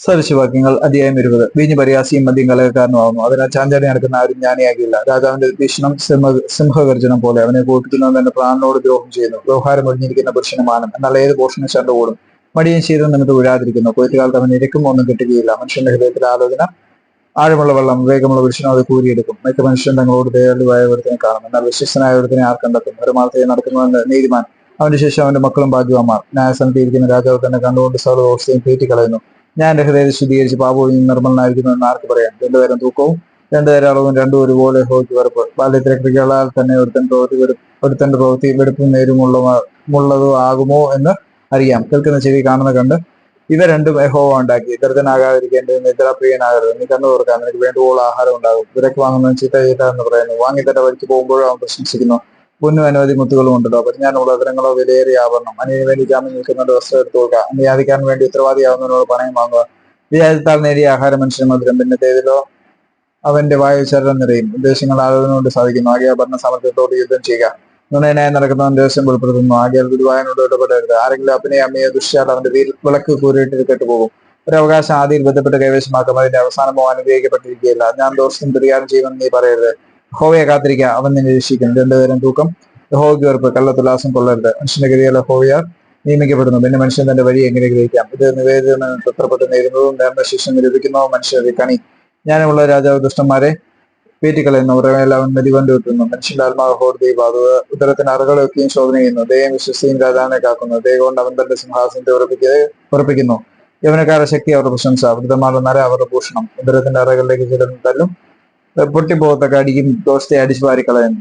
സദൃശവാക്യങ്ങൾ അധ്യായം 20. വീഞ്ഞ് പരിഹാസിയും മദ്യം കലഹക്കാരനുമാകുന്നു. അതിനാൽ ചാഞ്ചാടി നടക്കുന്ന ആരും ജ്ഞാനിയാകില്ല. രാജാവിന്റെ ഭീഷണം സിംഹഗർജനം പോലെ. അവനെ കോപിക്കുന്നവൻ തന്റെ പ്രാണനോട് ദ്രോഹം ചെയ്യുന്നു. വ്യവഹാരം ഒഴിഞ്ഞിരിക്കുന്ന പുരുഷന് മാനം. എന്നാൽ ഏത് പോഷണം ചണ്ട ഓടും. മടിയൻ ശീലം നിമിത്തം വീഴാതിരിക്കുന്നു. കൊയ്ത്തുകാലത്ത് അവൻ ഇരക്കും ഒന്നും കിട്ടുകയില്ല. മനുഷ്യന്റെ ഹൃദയത്തിലെ ആലോചന ആഴമുള്ള വെള്ളം. വിവേകമുള്ള പുരുഷനും അത് കൂരിയെടുക്കും. മിക്ക മനുഷ്യൻ തങ്ങളോട് ദയാലുവായ ഒരുത്തിനെ കാണും. എന്നാൽ വിശ്വസ്തനായ ഒരുത്തിനെ ആർ കണ്ടെത്തും. ഒരു മാർത്തയെ നടക്കുന്നവൻ നീതിമാൻ. അവന്റെ ശേഷം അവന്റെ മക്കളും ഭാഗ്യവാന്മാർ. ന്യായസമിതിയിരിക്കുന്ന രാജാവ് തന്നെ കണ്ടുകൊണ്ട് സകല ദോഷത്തെയും തീറ്റിക്കളയുന്നു. ഞാൻ എന്റെ ഹൃദയത്തെ ശുദ്ധീകരിച്ച് പാപവും നിർമ്മലനായിരിക്കുന്നു എന്ന് ആർക്ക് പറയാം? രണ്ടുതരം തൂക്കവും രണ്ടുതരം അളവും രണ്ടും ഒരുപോലെ ഹോയ്ക്ക് വെറുപ്പ്. ബാല്യത്തിലെ ക്രിയകളാൽ തന്നെ ഒരുത്തന്റെ പ്രവൃത്തി വെടുപ്പും നേരുമുള്ളതോ ആകുമോ എന്ന് അറിയാം. കേൾക്കുന്ന ചെവി കാണുന്ന കണ്ട് ഇവ രണ്ടും യഹോവ ഉണ്ടാക്കി. ദരിദ്രനാകാതിരിക്കേണ്ടത് നിദ്രാപ്രിയനാകരുത്. നീ കണ്ണു തുറക്കാൻ നിനക്ക് വേണ്ടുവോളം ആഹാരം ഉണ്ടാകും. വിലക്ക് വാങ്ങുന്നവൻ ചീത്ത ചീത്ത എന്ന് പറയുന്നു. വാങ്ങി തന്നെ വഴിക്ക് പോകുമ്പോഴും അവൻ പ്രശംസിക്കുന്നു. പൊന്നും അനവധി മുത്തുകളും ഉണ്ടല്ലോ. പരിജ്ഞാനമുള്ള ഉദരങ്ങളോ വിലയേറിയ ആഭരണം. അന്യന് വേണ്ടി ജാമ്യം നിൽക്കുന്നവരുടെ വസ്ത്രം എടുത്തു കൊടുക്കുക. അന്യാധികാരന് വേണ്ടി ഉത്തരവാദിയാവുന്നവനോട് പണയം വാങ്ങുക. വിചാരത്താൽ നേടിയ ആഹാരം മനുഷ്യന് മധുരം. പിന്നെ തേതിലോ അവന്റെ വായു ചരണം നിറയും. ഉദ്ദേശങ്ങൾ ആലോചന കൊണ്ട് സാധിക്കുന്നു. ആകെ ഭരണ സാമർത്ഥ്യത്തോട് യുദ്ധം ചെയ്യുക. നുണയനായി നടക്കുന്നവൻ ദേശം വെളിപ്പെടുത്തുന്നു. ആകയാൽ ഗുരുവായനോട് ഇടപെടരുത്. ആരെങ്കിലും അപ്പനെ അമ്മയെ ദുഷ്യാൽ അവന്റെ വിളക്ക് കൂരിയിട്ട് കെട്ടുപോകും. ഒരു അവകാശം ആദ്യം ബന്ധപ്പെട്ട് കൈവശമാക്കും. അതിന്റെ അവസാനമോ അനുഗ്രഹിക്കപ്പെട്ടിരിക്കുകയില്ല. ഞാൻ ദോഷം പരിഹാരം ചെയ്യുമെന്ന് നീ പറയരുത്. യഹോവയെ കാത്തിരിക്കുക, അവൻ നിന്നെ രക്ഷിക്കും. രണ്ടുതരം തൂക്കം. യഹോവയ്ക്ക് വെറുപ്പ്. കള്ളത്തുലാസം കൊള്ളരുത്. മനുഷ്യന്റെ ഗതികൾ യഹോവയാൽ നിയമിക്കപ്പെടുന്നു. പിന്നെ മനുഷ്യൻ തന്റെ വഴി എങ്ങനെ ഗ്രഹിക്കാം? ഇത് നിവേദനം തത്രപ്പെട്ട് നേരുന്നതും നേർന്ന ശിക്ഷ നിരൂപിക്കുന്നതും മനുഷ്യരുടെ കണി. ജ്ഞാനമുള്ള രാജാവ് ദുഷ്ടന്മാരെ പേറ്റിക്കളയുന്നു. ഉറമേൽ അവൻ മെതികൊണ്ട് കിട്ടുന്നു. മനുഷ്യന്റെ ആത്മാവ് ഹോർദീപ. അത് ഉദരത്തിന് അറകളൊക്കെയും ശോധന ചെയ്യുന്നു. ദയം വിശ്വസിയും രാജാവിനെ കാക്കുന്നു. ദയ കൊണ്ട് അവൻ തന്റെ സിംഹാസനത്തെ ഉറപ്പിക്കുന്നു. യവനക്കാരുടെ ശക്തി അവരുടെ പ്രശംസ. വൃദ്ധന്മാരുടെ നര അവരുടെ ഭൂഷണം. ഉദരത്തിന്റെ അറകളിലേക്ക് ചിലരും തല്ലും. പൊട്ടിപ്പോകത്തക്ക അടിക്കും ദോഷത്തെ അടിച്ചു വാരിക്കളയുന്നു.